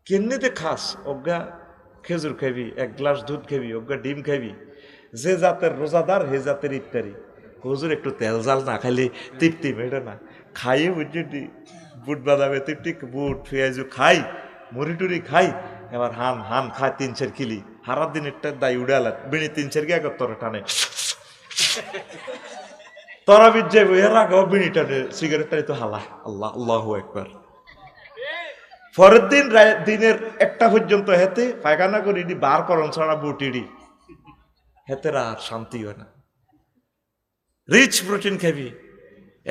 কেমনিতে খাস? অজ্ঞা খেজুর খাবি, এক গ্লাস দুধ খাবি, অজ্ঞা ডিম খাবি। যে জাতের রোজাদার হে জাতের ইফতারি। হুজুর একটু তেল জাল না খাইলে তৃপ্তি মেটে না। খাইয়ে বুঝলি বুট বাদামে তৃপ্তি, বুট পেঁয়াজু খাই, মুড়ি টুড়ি খাই, এবার হান হান খায় 3-4 কিলি। হারা দিন একটা দায় উড়ালা বিড়ি 3-4 গিয়ে তোরা টানে তোরা বিজ যাইব, এর আগে বিড়ি টানে, সিগারেট টানি তো হালা। আল্লাহ আল্লাহু একবার। পরের দিন দিনের 1টা পর্যন্ত হেতে পায়খানা করি বার করন ছাড়া বুটিডি হেতে আর শান্তি হয় না। রিচ প্রোটিন খাবি,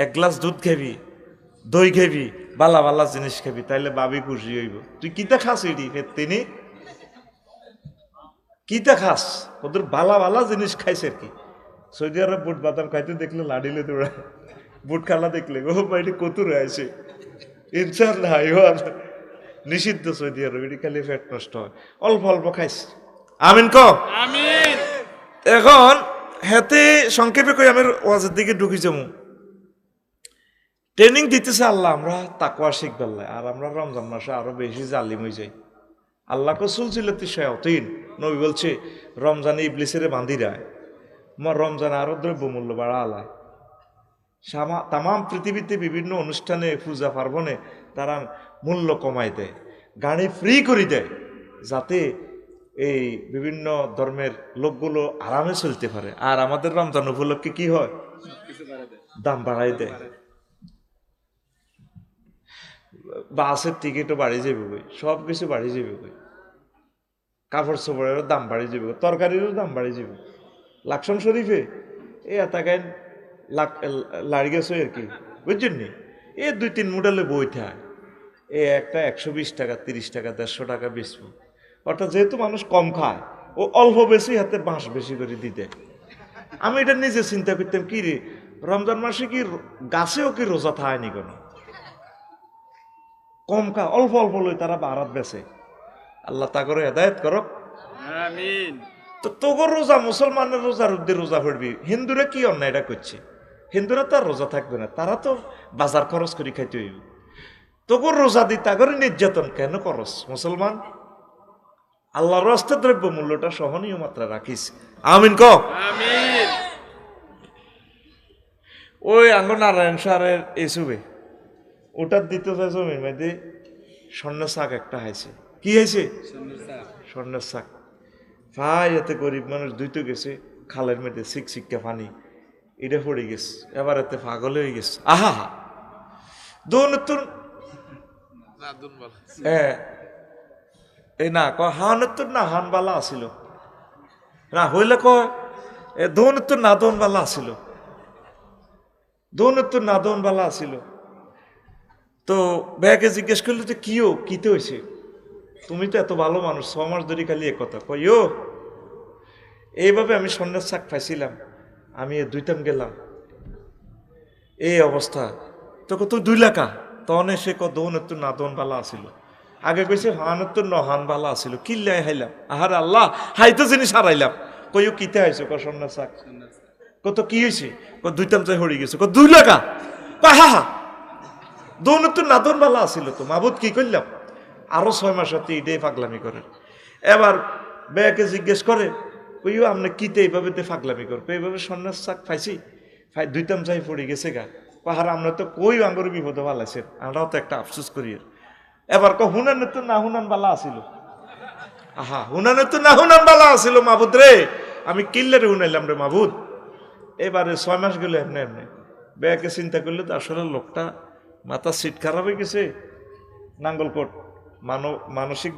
1 গ্লাস দুধ খাবি, দই খাবি, বালা বালা জিনিস খাবি, তাইলে বাবি খুশি হইব। তুই কিতা খাস এডি তিনি কিতা খাস? ওদের বালা বালা জিনিস খাইছে আর কি। সৌদি আরব বুট বাদাম খাইতে দেখলে লাডিলে তোরা বুট খালা দেখলে ও বাইরে কতুর আছে ইনশাল্লাহ নিষিদ্ধ সৌদি আরব, এটি খালি ফ্যাট নষ্ট হয়। অল্প অল্প খাইস। আমিন ক আমিন। এখন হেতে সংক্ষেপে কই আমি ওয়াজের দিকে ঢুকি যাবো। ট্রেনিং দিতেছে আল্লাহ, আমরা তাকওয়া শিখবেল্লাই, আর আমরা রমজান মাসে আরো বেশি জালিম হয়ে যাই। আল্লাহ কসুল ছিল শায়াতিন, নবী বলছে রমজানে ইবলিসের বাঁধি রায়, রমজানে আরো দ্রব্যমূল্য বাড়া আলায়। তাম পৃথিবীতে বিভিন্ন অনুষ্ঠানে পূজা পার্বণে তারা মূল্য কমাই দেয়, গাড়ি ফ্রি করে দেয়, যাতে এই বিভিন্ন ধর্মের লোকগুলো আরামে চলতে পারে। আর আমাদের রমজান উপলক্ষে কি হয়? দাম বাড়াই দেয়। বাসের টিকিটও বাড়ি যাবে, সব কিছু বাড়ি যাবে, কাপড় চোপড়েরও দাম বাড়ি যাবে, তরকারিরও দাম বাড়ি যাবে। লাকসাম শরীফে এই এতাকায় লাড়ি গেছে আর কি, বুঝছেন নি? 2-3 মডেলে বই থাকে, একটা 120 টাকা, 30 টাকা, 150 টাকা বেচবো। অর্থাৎ যেহেতু মানুষ কম খায়, ও অল্প বেশি হাতে বাঁশ বেশি করে দিতে। আমি এটা নিজে চিন্তা করতাম, কি রে রমজান মাসে কি গাছেও কি রোজা থায়নি কোনো? কম খা, অল্প অল্প লই তারা বারাত বেছে। আল্লাহ তা করে হেদায়েত করক আমিন। তো তোগর রোজা, মুসলমানের রোজার উদ্দে রোজা পড়বি, হিন্দুরা কি অন্যায় এটা করছে? হিন্দুরা তো আর রোজা থাকবে না, তারা তো বাজার খরচ করে খাইতে হইব। তোগর রোজা দি তাগরে নির্যাতন কেন করস মুসলমান? আল্লাহর রাস্তায় দ্রব্য মূল্যটা সহনীয় মাত্রা রাখিস। আমিন ক আমিন। ওই আঙ্গ নারায়ণ সারের এসুবে ওটার দিতে যায় জমির মধ্যে স্বর্ণের শাক একটা হাইছে। কি হয়েছে? স্বর্ণের শাক। ভাই এতে গরিব মানুষ দুইতে গেছে, খালের মধ্যে শিক্ষা পানি এটা পড়ে গেছে, এবার এতে পাগল হয়ে গেছে। আহা হা দৌনতুন এই না হানতুন না হানবালা আসিল না হইলে কয় দৌনতুন না দৌনবালা আসিল, দৌনতুন না দৌনবালা আসিল। তো ব্যাগে জিজ্ঞেস করলো যে কিও কিতে হয়েছে? তুমি তো এত ভালো মানুষ, 6 মাস ধরে খালি একথা কইও। এইভাবে আমি স্বর্ণের শাক পাইছিলাম, আমি দুইটাম গেলাম, এই অবস্থা। তো কত 2 লাখা তখন সে দৌনতুন না দৌনবালা আসিল। আগে কইছে হানতুন নহানবালা আসিল, কিল্লাই হাইলাম। আহার আল্লাহ, হাইতো জিনিস হারাইলাম। কইও কিতে হয়েছে? স্বর্ণের শাক। কত কি হয়েছে? দুইটাম চাই হয়ে গেছে। 2 লাখা। হা হা দৌনতুন না দৌনবালা আসিল তো মাবুদ কি করলাম? আরো 6 মাস হতে এটাই পাগলামি করে। এবার বেয়াকে জিজ্ঞেস করে কইও আপনি কিতে এইভাবে পাগলামি করবে? এইভাবে স্বর্ণের শাক পাইছি, দুইটাম চাই পড়ে গেছে গা। পাহাড় আমরা তো কই আঙ্গুর বিপদে পালাইছেন, আমরাও তো একটা আফসোস করি। এবার হুনান তো না হুনান বালা আসিল। আহা হুনান তো না হুনান বালা আসিল মাবুদ রে, আমি কিল্লারে হুনাইলাম রে মাবুদ। এবারে 6 মাস গেল এমনি এমনি। বেয়াকে চিন্তা করলে তো আসলে লোকটা মাথা সিট খারাপ হয়ে গেছে। নাঙ্গলকোট মানসিক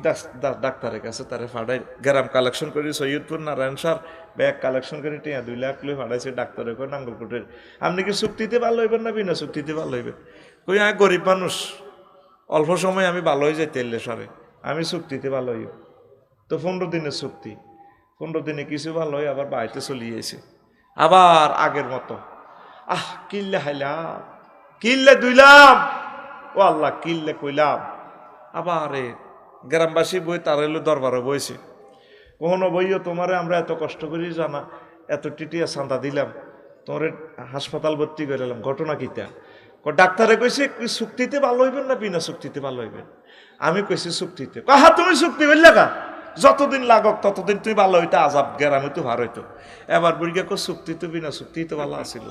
ডাক্তারের কাছে তারে ফাড়াই গ্রাম কালেকশন করে সৈয়দপুর নারায়ণ সার ব্যাগ কালেকশন করে 2 লাখ লই ফাড়াইছে ডাক্তারের কয় নাঙ্গলকোটের। আপনি কি চুক্তিতে ভালো হইবেন না বিনা চুক্তিতে ভালো হইবেন? কই আমি গরিব মানুষ, অল্প সময় আমি ভালো হয়ে যাই তেলে সারে, আমি চুক্তিতে ভালো হইব। তো 15 দিনের চুক্তি, 15 দিনে কিছু ভালো হয় আবার বাড়িতে চলিয়েছে আবার আগের মতো। কিল্লা হাইলাম, কিল্লা দুইলাম, ও আল্লাহ কিল্লা কইলাম। আবার গ্রামবাসী বই তার হইলো দরবারে বইছে, কখনো বইও তোমারে আমরা এত কষ্ট করি জানা, এত টিটিয়া চাঁদা দিলাম, তোমার হাসপাতাল ভর্তি করে এলাম, ঘটনা কিতা? ডাক্তারে কইছে চুক্তিতে ভালো হইবেন না বিনা চুক্তিতে ভালো হইবেন? আমি কইছি চুক্তিতে, কাহা তুমি চুক্তি বললে কা, যতদিন লাগক ততদিন তুই ভালো হইতো, আজাব গেরামে তো ভার হইতো। এবার বুড়িকে কো চুক্তি তো বিনা চুক্তি তো ভালো আছিল।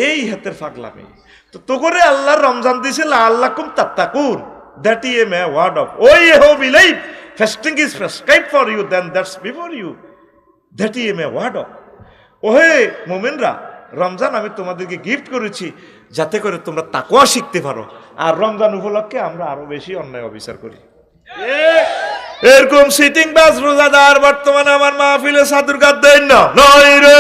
এই হাতের ফাগলামি। তো তো করে আল্লাহর রমজান দিছিল আল্লাহকুম তাত্তাকুন, that e a may word of O ye who believe fasting is prescribed for you then that's before you, that e a may word of. ওহে মুমিনরা, রমজান আমি তোমাদেরকে গিফট করেছি যাতে করে তোমরা তাকওয়া শিখতে পারো। আর রমজান উপলক্ষে আমরা আরো বেশি অন্যায় অবিচার করি। এরকম সিটিং বাস রোজাদার বর্তমানে আমার মাহফিলে সাদুর গাদ দেন না, নয় রে।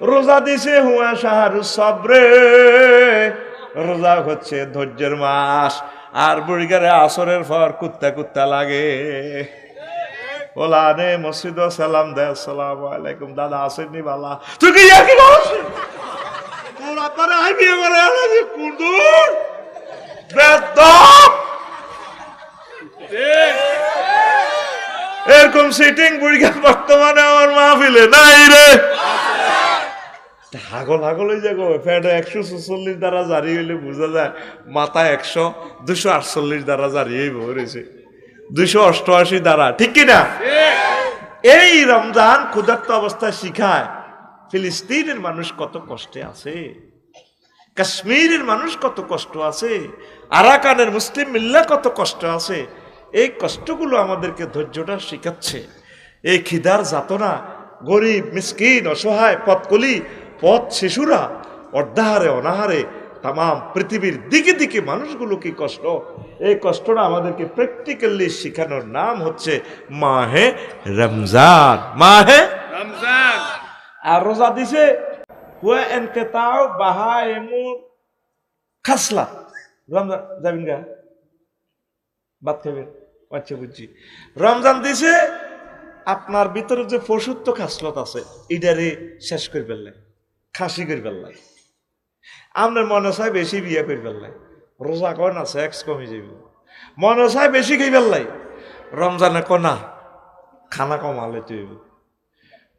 রোজা দিছে হুয়া শাহরু সবরে, রোজা হচ্ছে ধৈর্যের মাস। আর বুড়িগারে আসরের পর কুত্তা কুত্তা লাগে, ওলা নে মসজিদ সালাম দে, আসসালামু আলাইকুম দাদা আসেননি বালা, তুই কি ইয়াকি বলছ তোর আপনারা আই বিয়ে করে আলাজি কুন্দুর বেদব। এরকম সিটিং বুড়িগার বর্তমানে আমার মাহফিলে নাই রে। হাগল হাগল হয়ে যাবো, ফ্যাট 146 দ্বারা জারি হইলে বোঝা যায় মাথা 100 248 দ্বারা জারি হইব রয়েছে 288 দ্বারা, ঠিক কিনা? এই রমজান ক্ষুধার্ত অবস্থায় শিখায় ফিলিস্তিনের মানুষ কত কষ্টে আছে, কাশ্মীরের মানুষ কত কষ্ট আছে, আরাকানের মুসলিম মিল্লা কত কষ্ট আছে। এই কষ্টগুলো আমাদেরকে ধৈর্যটা শিখাচ্ছে। এই খিদার যাতনা, গরিব মিসকিন অসহায় পথকলি পথ শিশুরা অর্ধাহারে অনাহারে তাম পৃথিবীর দিকে দিকে মানুষগুলো কি কষ্ট, এই কষ্টটা আমাদেরকে প্র্যাকটিক্যালি শেখানোর নাম হচ্ছে মাহে রমজান। মাহে রমজান। আর রোজা দিছে হুয়া এনকেতাও বাহায়েমুর খাসলা। রমজান যাবেন গা বাদ খাবেন, আচ্ছা বুঝছি। রমজান দিছে আপনার ভিতরে যে পশুত্ব খাসলত আছে এটারে শেষ করে ফেললেন, খাসি করে ফেললেন। আপনার মনে চাই বেশি বিয়ে করে ফেললাই, রোজা কয় না সেক্স কমে যাইব, মনে চাই বেশি খেয়ে ফেললাই, রমজানে কনা খানা কমালে তুই।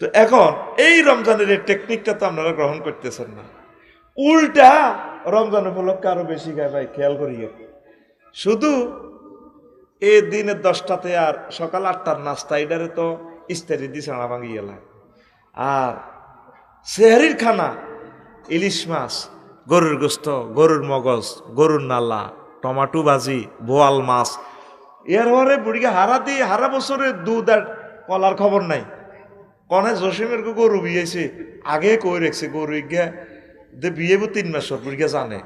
তো এখন এই রমজানের এই টেকনিকটা তো আপনারা গ্রহণ করতেছেন না, উল্টা রমজান উপলক্ষে আরো বেশি খায় ভাই, খেয়াল করিয়ে। শুধু এই দিনের 10টাতে আর সকাল 8টার নাস্তা এটারে তো ইস্তারি দিয়ে ছাড়া ভাঙি গেলাম। আর সেহারির খানা ইলিশ মাছ, গরুর গোস্ত, গরুর মগজ, গরুর নালা, টমাটো ভাজি, বোয়াল মাছ। এর পরে বুড়িকে হারা দিয়ে হারা বছরে দুধ আর কলার খবর নাই। কনে জসিমের গরু বিয়েছে আগে কই রেখছে, গরু গিয়া বিয়ে 3 মাসের বুড়িকে জানে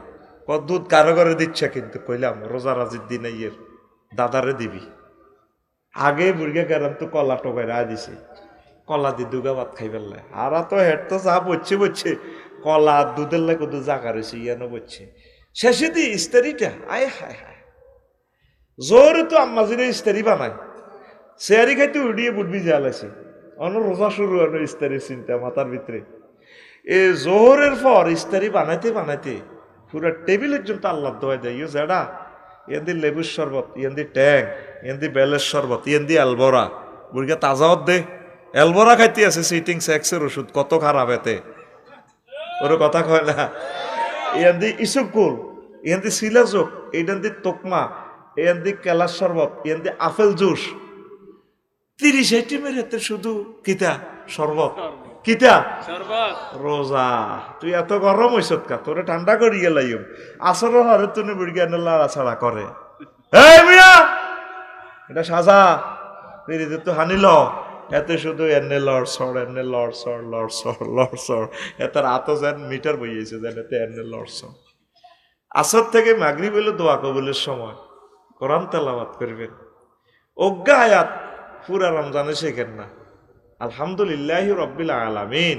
দুধ কারো ঘরে দিচ্ছে। কিন্তু কইলাম রোজা রাজির দিন ইয়ের দাদারে দিবি, আগে বুড়িকে গেলাম তো কলা টোকাই রা দিছে, কলা দিয়ে দুগা ভাত খাই ফেললে। হারা তো হেড তো চা বলছে বলছে কলা দুধের লাগে কত জাগা রয়েছে ইয়ানো বলছে। শেষে দি ইস্তারিটা আয় হায় হায় জোরে তো আম্মাজিরে ইস্তারি বানায়, শেয়ারি খাইতে উড়িয়ে বুটবি জ্বালাইছে। অন্য রোজা শুরু হলো ইস্তারির চিন্তা মাথার ভিতরে। এ জোহরের পর ইস্তারি বানাইতে বানাইতে পুরা টেবিলের জন্য আল্লাহ দোয়া দেয়, ইয়ে জেডা ইয়েন্দি লেবুর শরবত, ইয়েন্দি ট্যাং, ইয়েন্দি বেলের শরবত, ইয়েন্দি অ্যালবোরা। বুড়িকে তাজাওত দে, অ্যালবোরা খাইতে আছে সিটিং সেক্সের ওষুধ, কত খারাপ এতে, ওর কথা কয় না। ইয়ান্দি ইসুকুল, ইয়ান্দি সিলাজোক, এইটান্দি তোকমা, ইয়ান্দি কেলার শরবত, ইয়ান্দি আপেল জুস। 30 আইটেমের হাতে শুধু কিতা শরবত, কিতা রোজা। তুই এত গরম হইস কা, তোরে ঠান্ডা করি গেলাইম। আসর হরে তুমি বুড়িয়া লাড়াছাড়া করে, এই মিয়া এটা সাজা পিড়িতে তো হানিল। এতে শুধু এনে লড়সড়, এনে লড়সড়, লড়সড়, লড়সড়। এত রাতও যেন মিটার বইয়েছে যেন এতে এনে লড়সড়। আসর থেকে মাগরিব হইল দোয়া কবুলের সময়, কোরআন তেলাওয়াত করবেন। অজ্ঞা আয়াত পুরা রমজানে শেখেন না। আলহামদুলিল্লাহি রব্বিল আলামিন,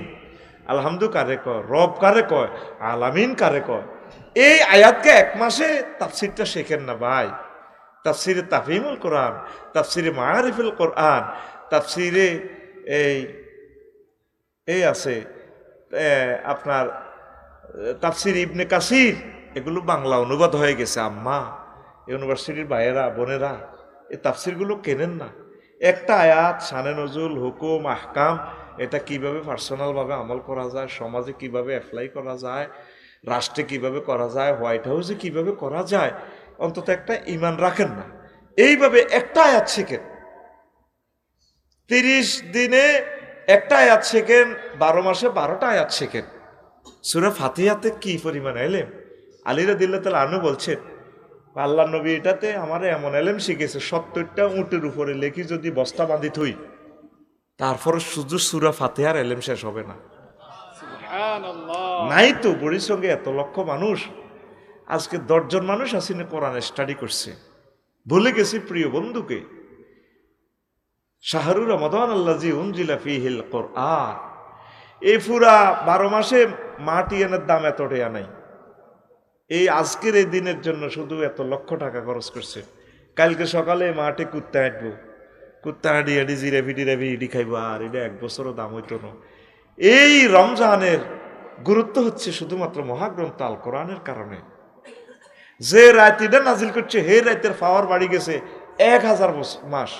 আলহামদু কারে কয়, রব কারে কয়, আলামিন কারে কয়। এই আয়াতকে 1 মাসে তাফসিরটা শেখেন না ভাই। তাফসিরে তাফহিমুল কোরআন, তাফসিরে মাআরিফুল কোরআন, তাফসিরে এই আছে আপনার তাফসির ইবনে কাসির, এগুলো বাংলা অনুবাদ হয়ে গেছে। আম্মা ইউনিভার্সিটির ভাইয়েরা বোনেরা এই তাফসিরগুলো কেনেন না। একটা আয়াত শানে নজুল, হুকুম, আহকাম, এটা কিভাবে পার্সোনালভাবে আমল করা যায়, সমাজে কিভাবে অ্যাপ্লাই করা যায়, রাষ্ট্রে কিভাবে করা যায়, হোয়াইট হাউসে কিভাবে করা যায়, অন্তত একটা ঈমান রাখেন না। এইভাবে একটা আয়াত শেখেন, 30 দিনে একটা আয়াত শেখেন, 12 মাসে 12টা আয়াত শেখেন। সূরা ফাতিহাতে কি পরিমাণ এলেম! আলী রাদিয়াল্লাহু তাআলা আনহু বলছেন, আল্লাহ নবী এটাতে আমার এমন এলেম শিখেছে, 70টা উটের উপরে লেখি যদি বস্তা বাঁধি থই, তারপর শুধু সূরা ফাতিহার এলেম শেষ হবে না। নাই তো বড়ির সঙ্গে এত লক্ষ মানুষ, আজকে 10 জন মানুষ আসিনে কোরআন স্টাডি করছে, ভুলে গেছি প্রিয় বন্ধুকে। শাহরুর রমাদান আল্লাযী উনজিলা ফীহিল কোরআন, এই পুরা 12 মাসে মাটি এনের দাম এত টাকা নাই। এই আজকের এই দিনের জন্য শুধু এত লক্ষ টাকা খরচ করছে। কালকে সকালে মাঠে কুত্তা হাঁটবো, কুত্তা হাঁটি হাঁটি জিরাফি ইডি খাইবো, আর এটা 1 বছরও দাম হইতো না। এই রমজানের গুরুত্ব হচ্ছে শুধুমাত্র মহাগ্রন্থ আল কোরআনের কারণে। যে রাতিটা নাজিল করছে হে রাতের পাওয়ার বাড়ি গেছে 1000 মাস,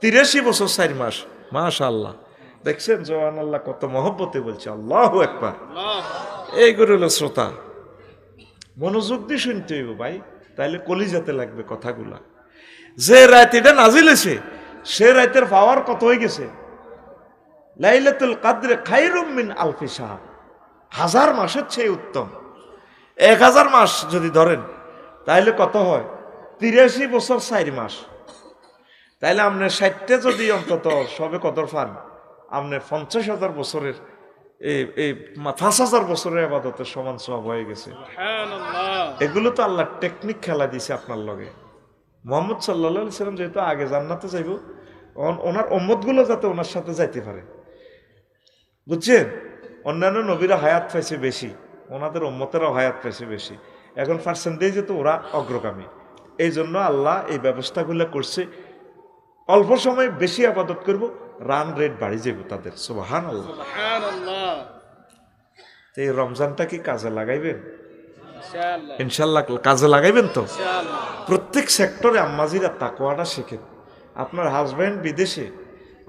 83 বছর 4 মাস। মাশাআল্লাহ, দেখছেন জওয়ান আল্লাহ কত মহব্বতে বলছে আল্লাহু আকবার। এইগুলো হলো শ্রোতা, মনোযোগ দিয়ে শুনতে হইব ভাই, তাইলে কলিজাতে লাগবে কথাগুলা। যে রাতিটা নাজিল হয়েছে সে রাতের পাওয়ার কত হয়ে গেছে, লাইলাতুল কদর খায়রুম মিন আলফি শাহর, 1000 মাসের চেয়ে উত্তম। 1000 মাস যদি ধরেন তাইলে কত হয়, 83 বছর 4 মাস। তাইলে আপনি 60টা যদি অন্তত সবে কদর পান, আপনি 50,000 বছরের এই 5000 বছরের ইবাদতের সমান সওয়াব হয়ে গেছে। এগুলো তো আল্লাহ টেকনিক খেলা দিছে আপনার লগে। মুহাম্মদ সাল্লাল্লাহু আলাইহি সাল্লাম যেহেতু আগে জান্নাতে যাইব, ওনার উম্মতগুলো যাতে ওনার সাথে যাইতে পারে, বুঝছেন? অন্যান্য নবীরা হায়াত পাইছে বেশি, ওনাদের উম্মতেরাও হায়াত পাইছে বেশি। এখন পার্সেন্টেজে তো ওরা অগ্রগামী, এই জন্য আল্লাহ এই ব্যবস্থাগুলো করছে। অল্প সময় বেশি আবাদত করব, রান রেট বাড়ি যাব তাদের। সুবহানাল্লাহ। তো এই রমজানটা কি কাজে লাগাইবেন? ইনশাল্লাহ কাজে লাগাইবেন তো। প্রত্যেক সেক্টরে আম্মাজিরা তাকওয়াটা শেখেন। আপনার হাজব্যান্ড বিদেশে,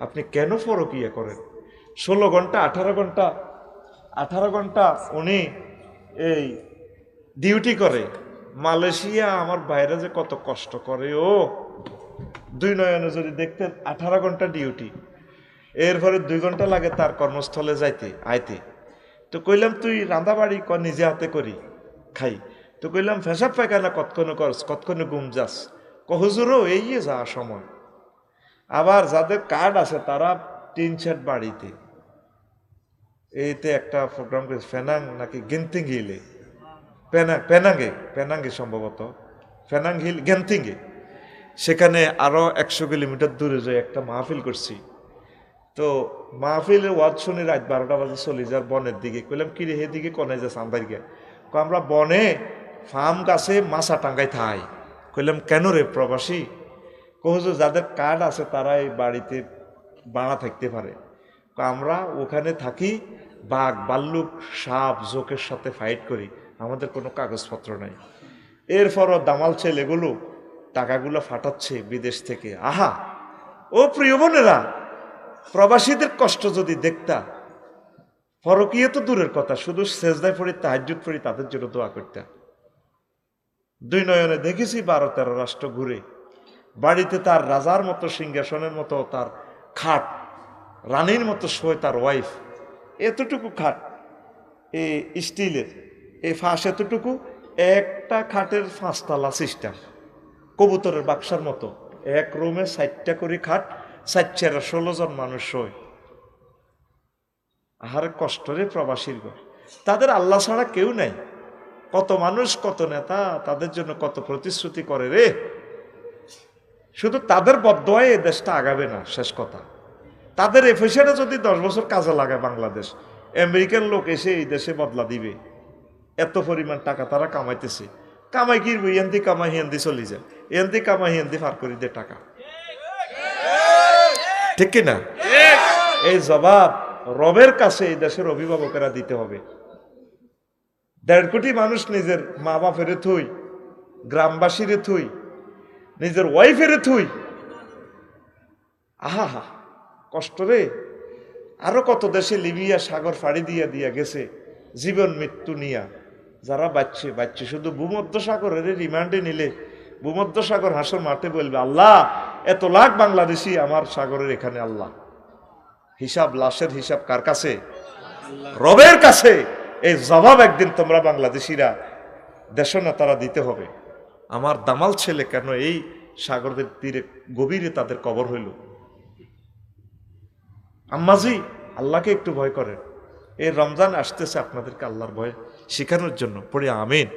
আপনি কেন ফরকিয়া করেন? 16 ঘন্টা 18 ঘন্টা উনি এই ডিউটি করে। মালয়েশিয়া আমার বাইরে যে কত কষ্ট করে, ও 2 নয়নে যদি দেখতেন, 18 ঘন্টা ডিউটি, এরপরে 2 ঘন্টা লাগে তার কর্মস্থলে যাইতে আইতে। তো কইলাম তুই রাঁধা বাড়ি নিজে হাতে করি খাই। তো কইলাম ফেসাব পায়খানা কতক্ষণে করস, কতক্ষণে ঘুম যাস? হুজুরও এই যা সময়। আবার যাদের কার্ড আছে তারা 3 সেট বাড়িতে। এইতে একটা প্রোগ্রাম করেছে ফেনাং নাকি গেন্তিং হিলে, পেনাঙ্গে সম্ভবত, ফেনাং হিল গেন্তিংয়ে। সেখানে আরো 100 কিলোমিটার দূরে যে একটা মাহফিল করছি। তো মাহফিলের ওয়াজ শুনে রাত 12টা বাজে চলে যার বনের দিকে। কইলাম কি রে, হেদিকে কনে যাস আন্দার গিয়া? আমরা বনে ফার্ম গাছে মাছা টাঙ্গাই থাই। কইলাম কেন রে প্রবাসী? কহুজুর যাদের কার্ড আছে তারা এই বাড়িতে বাড়া থাকতে পারে। আমরা ওখানে থাকি, বাঘ ভাল্লুক সাপ জোকের সাথে ফাইট করি, আমাদের কোনো কাগজপত্র নাই। এরপরও দামাল ছেলেগুলো টাকাগুলো ফাটাচ্ছে বিদেশ থেকে। আহা ও প্রিয় বোনেরা, প্রবাসীদের কষ্ট যদি দেখতা, ফরকিয়ে তো দূরের কথা, শুধু সেজদায় পড়ি তাহাজ্জুদ পড়ি তাদের জন্য দোয়া করতাম। 2 নয়নে দেখেছি 12-13 রাষ্ট্র ঘুরে, বাড়িতে তার রাজার মতো সিংহাসনের মতো তার খাট, রানীর মতো শোয় তার ওয়াইফ। এতটুকু খাট, এই স্টিলের, এই ফাঁস এতটুকু, একটা খাটের 5 তলা সিস্টেম, কবুতরের বাক্সার মতো। এক রুমে 4টা করে খাট, 4-16 জন মানুষ শোয়। আহারে কষ্ট রে প্রবাসীর ঘর। তাদের আল্লাহ ছাড়া কেউ নাই। কত মানুষ, কত নেতা তাদের জন্য কত প্রতিশ্রুতি করে রে। শুধু তাদের বদদোয়ায় এই দেশটা আগাবে না, শেষ কথা। তাদের এই পয়সাটা যদি 10 বছর কাজে লাগায় বাংলাদেশ, আমেরিকান লোক এসে এই দেশে বদলা দিবে। এত পরিমাণ টাকা তারা কামাইতেছে। কামাই কিনবো, এনদি কামাই হেন্দি চলে যায়, এনদি কামাই হেন্দি ফার করে দে টাকা, ঠিক কিনা? এই জবাব রবের কাছে এই দেশের অভিভাবকেরা দিতে হবে। 1.5 কোটি মানুষ নিজের মা বাপের থুই, গ্রামবাসীর থুই, নিজের ওয়াইফের থুই। আহা হা কষ্ট রে। আরো কত দেশে লিবিয়া সাগর ফাড়ি দিয়া দিয়া গেছে জীবন মৃত্যু নিয়া, যারা বাচ্চে বাচ্চে শুধু ভূমধ্যসাগরের রিমান্ডে নিলে ভূমধ্যসাগর হাসর মাঠে বলবে, আল্লাহ এত লাখ বাংলাদেশি আমার সাগরের এখানে, আল্লাহ হিসাব, লাশের হিসাব কার কাছে? রবের কাছে। এই জবাব একদিন তোমরা বাংলাদেশিরা দেশ নেতারা দিতে হবে। আমার দামাল ছেলে কেন এই সাগরের তীরে গভীরে তাদের কবর হইল? আম্মাজি, আল্লাহকে একটু ভয় করেন। এই রমজান আসতেছে আপনাদেরকে আল্লাহর ভয় শেখানোর জন্য। পড়ি আমিন।